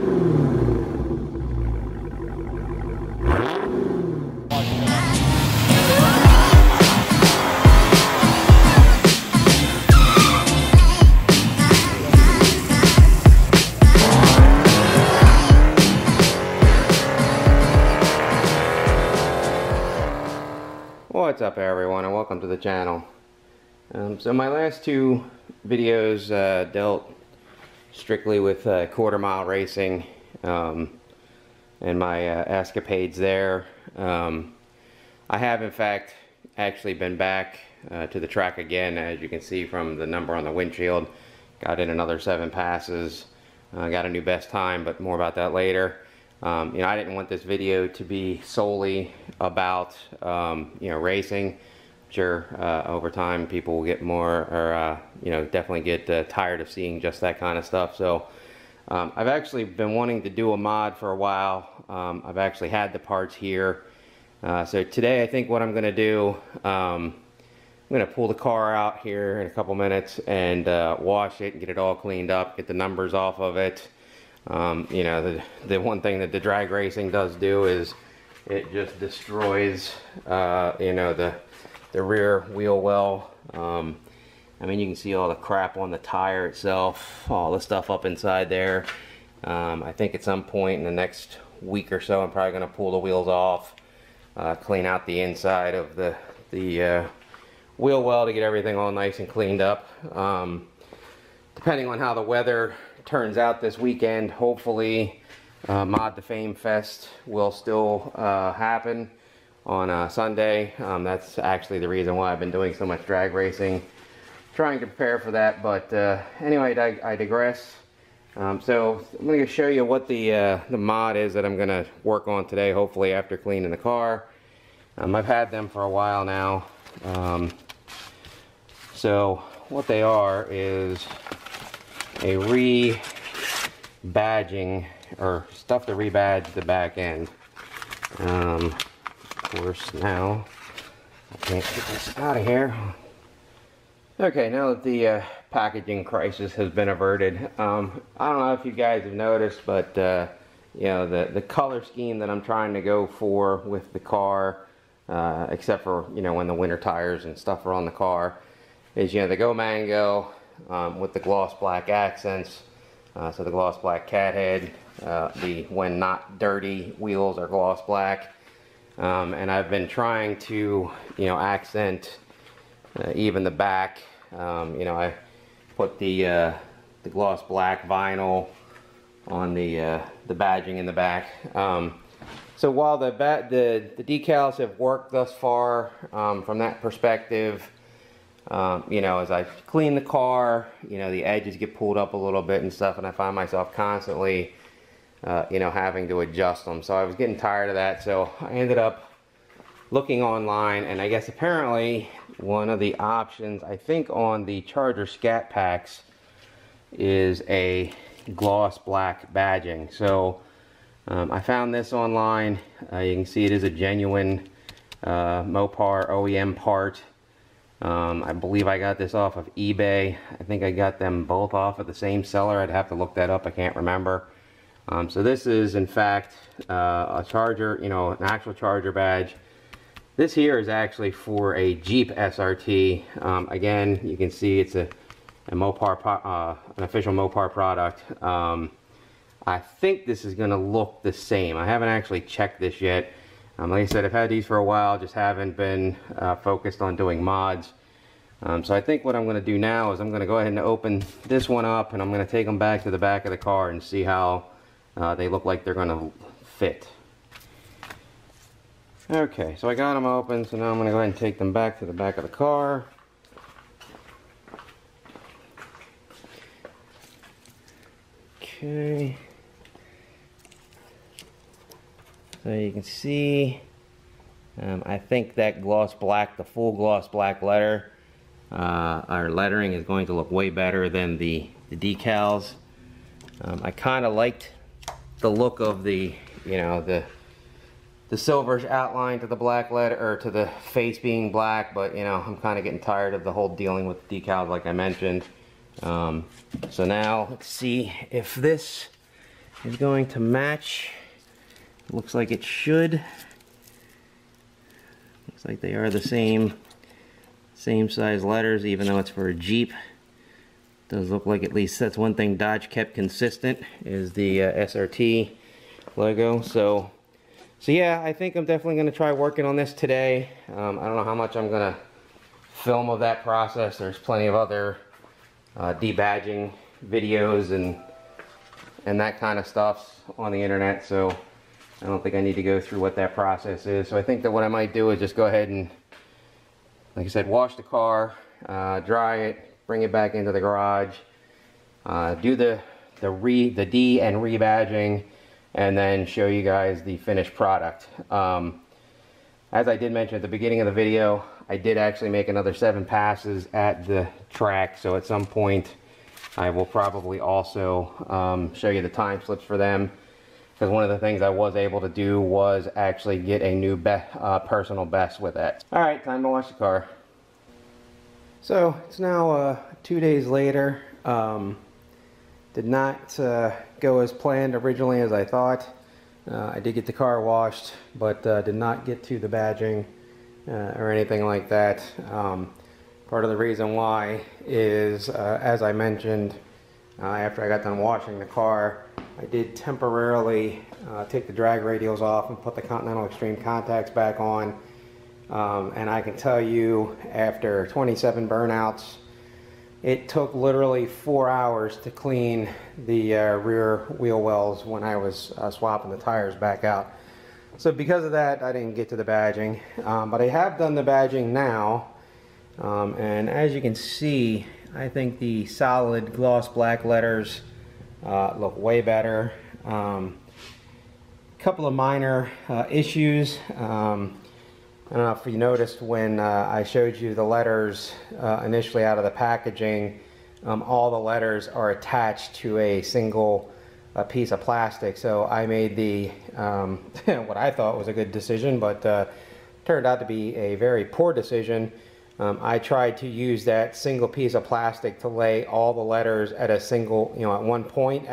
What's up everyone, and welcome to the channel. So my last two videos dealt strictly with quarter mile racing and my escapades there. I have in fact actually been back to the track again, as you can see from the number on the windshield. Got in another 7 passes, got a new best time, but more about that later. You know, I didn't want this video to be solely about, you know, racing. Sure, over time people will get more, or, you know, definitely get tired of seeing just that kind of stuff. So, I've actually been wanting to do a mod for a while. I've actually had the parts here. So today I think what I'm going to do, I'm going to pull the car out here in a couple minutes and wash it and get it all cleaned up, get the numbers off of it. You know, the one thing that the drag racing does do is it just destroys, you know, the rear wheel well. I mean, you can see all the crap on the tire itself, all the stuff up inside there. I think at some point in the next week or so, I'm probably going to pull the wheels off, clean out the inside of the wheel well to get everything all nice and cleaned up. Depending on how the weather turns out this weekend, hopefully Mod to Fame Fest will still happen on Sunday. That's actually the reason why I've been doing so much drag racing, trying to prepare for that. But anyway, I digress. So I'm going to show you what the mod is that I'm going to work on today, hopefully after cleaning the car. I've had them for a while now. So what they are is a re-badging, or stuff to rebadge the back end. Of course, now I can't get this out of here. Okay, now that the packaging crisis has been averted, I don't know if you guys have noticed, but you know, the color scheme that I'm trying to go for with the car, except for, you know, when the winter tires and stuff are on the car, is, you know, the Go Mango with the gloss black accents. So the gloss black cat head, the when not dirty wheels are gloss black. And I've been trying to, you know, accent even the back. You know, I put the gloss black vinyl on the badging in the back. So while the decals have worked thus far from that perspective, you know, as I clean the car, you know, the edges get pulled up a little bit and stuff, and I find myself constantly, you know, having to adjust them. So I was getting tired of that, so I ended up looking online, and I guess apparently one of the options, I think on the Charger Scat Packs, is a gloss black badging. So I found this online. You can see it is a genuine Mopar OEM part. I believe I got this off of eBay. I think I got them both off of the same seller. I'd have to look that up. I can't remember. So this is in fact a Charger, you know, an actual Charger badge. This here is actually for a Jeep SRT. Again, you can see it's a Mopar, an official Mopar product. I think this is going to look the same. I haven't actually checked this yet. Like I said, I've had these for a while, just haven't been focused on doing mods. So I think what I'm going to do now is I'm going to go ahead and open this one up, and I'm going to take them back to the back of the car and see how they look like they're going to fit. Okay, so I got them open, so now I'm going to go ahead and take them back to the back of the car. Okay. So you can see, I think that gloss black, the full gloss black letter, our lettering is going to look way better than the decals. I kind of liked the look of the, you know, the silver outline to the black letter, or to the face being black, but you know, I'm kind of getting tired of the whole dealing with decals like I mentioned. So now let's see if this is going to match. Looks like it should. Looks like they are the same size letters, even though it's for a Jeep. Does look like, at least that's one thing Dodge kept consistent, is the SRT logo. So yeah, I think I'm definitely going to try working on this today. I don't know how much I'm going to film of that process. There's plenty of other debadging videos and that kind of stuff on the internet, so I don't think I need to go through what that process is. So I think that what I might do is just go ahead and, like I said, wash the car, dry it, bring it back into the garage, do the D and rebadging, and then show you guys the finished product. As I did mention at the beginning of the video, I did actually make another 7 passes at the track, so at some point I will probably also show you the time slips for them, because one of the things I was able to do was actually get a new personal best with it. Alright, time to wash the car. So it's now 2 days later. Did not go as planned originally as I thought. I did get the car washed, but did not get to the badging or anything like that. Part of the reason why is, as I mentioned, after I got done washing the car, I did temporarily take the drag radials off and put the Continental Extreme contacts back on. And I can tell you, after 27 burnouts, it took literally 4 hours to clean the rear wheel wells when I was swapping the tires back out. So because of that, I didn't get to the badging. But I have done the badging now. And as you can see, I think the solid gloss black letters look way better. Couple of minor issues. I don't know if you noticed when I showed you the letters initially out of the packaging, all the letters are attached to a single piece of plastic. So I made the what I thought was a good decision, but turned out to be a very poor decision. I tried to use that single piece of plastic to lay all the letters at a single, at one point,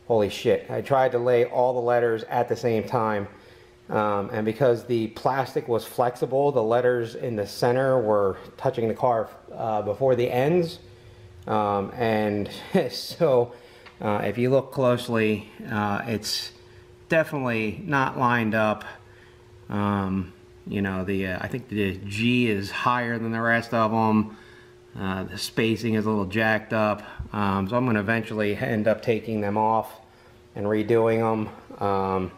holy shit. I tried to lay all the letters at the same time. And because the plastic was flexible, the letters in the center were touching the car before the ends. And so if you look closely, it's definitely not lined up. I think the G is higher than the rest of them. The spacing is a little jacked up. So I'm going to eventually end up taking them off and redoing them.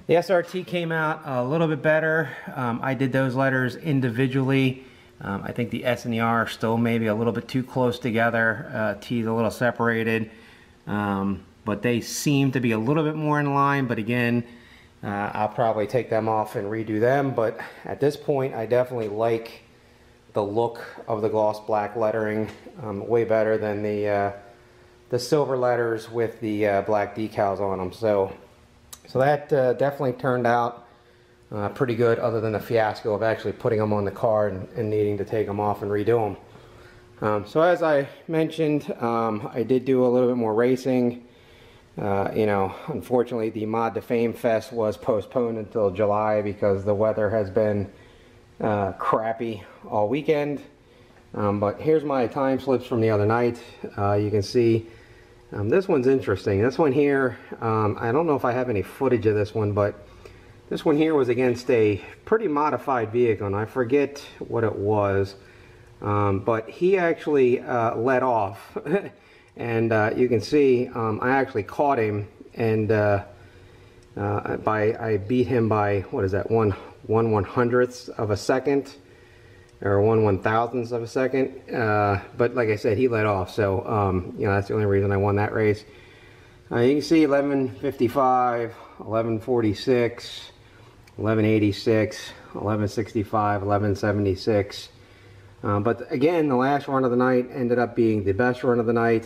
The SRT came out a little bit better. I did those letters individually. I think the S and the R are still maybe a little bit too close together. T's a little separated. But they seem to be a little bit more in line. But again, I'll probably take them off and redo them. But at this point, I definitely like the look of the gloss black lettering way better than the silver letters with the black decals on them. So that definitely turned out pretty good, other than the fiasco of actually putting them on the car and needing to take them off and redo them. So as I mentioned, I did do a little bit more racing. Unfortunately, the Mod to Fame Fest was postponed until July because the weather has been crappy all weekend. But here's my time slips from the other night. You can see this one's interesting. This one here, I don't know if I have any footage of this one, but this one here was against a pretty modified vehicle, and I forget what it was. But he actually let off. And you can see I actually caught him, and I beat him by, what is that, one 1/100th of a second, or 1/1000th of a second. But like I said, he let off, so that's the only reason I won that race. You can see 11:55, 11:46, 11:86, 11:65, 11:76. But again, the last run of the night ended up being the best run of the night.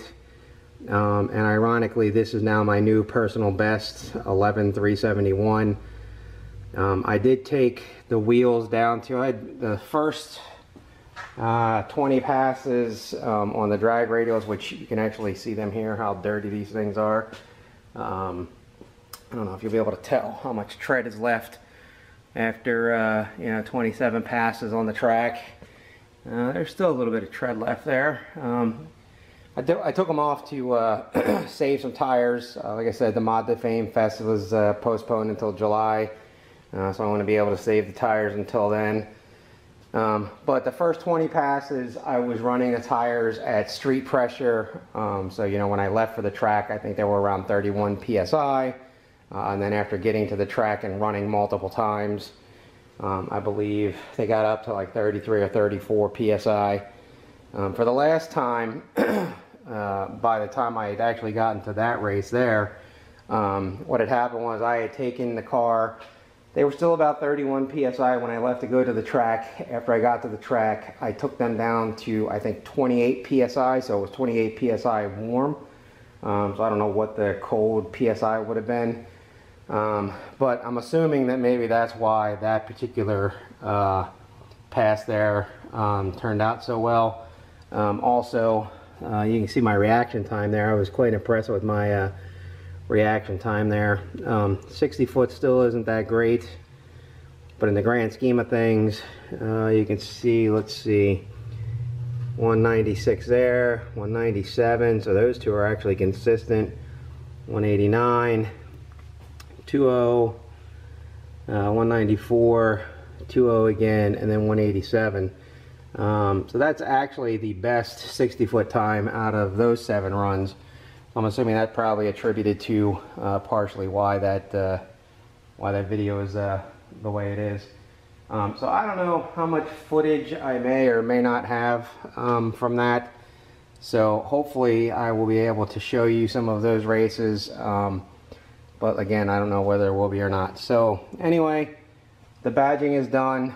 And ironically, this is now my new personal best, 11:371. I did take the wheels down to, the first 20 passes on the drag radials, which you can actually see them here, how dirty these things are. I don't know if you'll be able to tell how much tread is left after 27 passes on the track. There's still a little bit of tread left there. I took them off to save some tires. Like I said, the Mod to Fame Fest was postponed until July, so I want to be able to save the tires until then. But the first 20 passes, I was running the tires at street pressure. So when I left for the track, I think they were around 31 psi. And then after getting to the track and running multiple times, I believe they got up to like 33 or 34 psi. For the last time, by the time I had actually gotten to that race there, what had happened was I had taken the car. They were still about 31 psi when I left to go to the track. After I got to the track, I took them down to, I think, 28 psi, so it was 28 psi warm. So I don't know what the cold psi would have been. But I'm assuming that maybe that's why that particular pass there turned out so well. Also, you can see my reaction time there. I was quite impressed with my reaction time there. 60 foot still isn't that great, but in the grand scheme of things, you can see, let's see, 196 there, 197, so those two are actually consistent. 189, 20, 194, 20 again, and then 187. So that's actually the best 60 foot time out of those 7 runs. I'm assuming that probably attributed to partially why that video is the way it is. So I don't know how much footage I may or may not have from that. So hopefully I will be able to show you some of those races. But again, I don't know whether it will be or not. So anyway, the badging is done.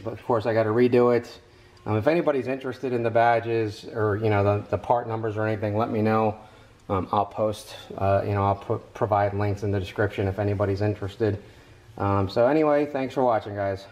But of course I got to redo it. If anybody's interested in the badges or the part numbers or anything, let me know. I'll post, I'll provide links in the description if anybody's interested. So anyway, thanks for watching, guys.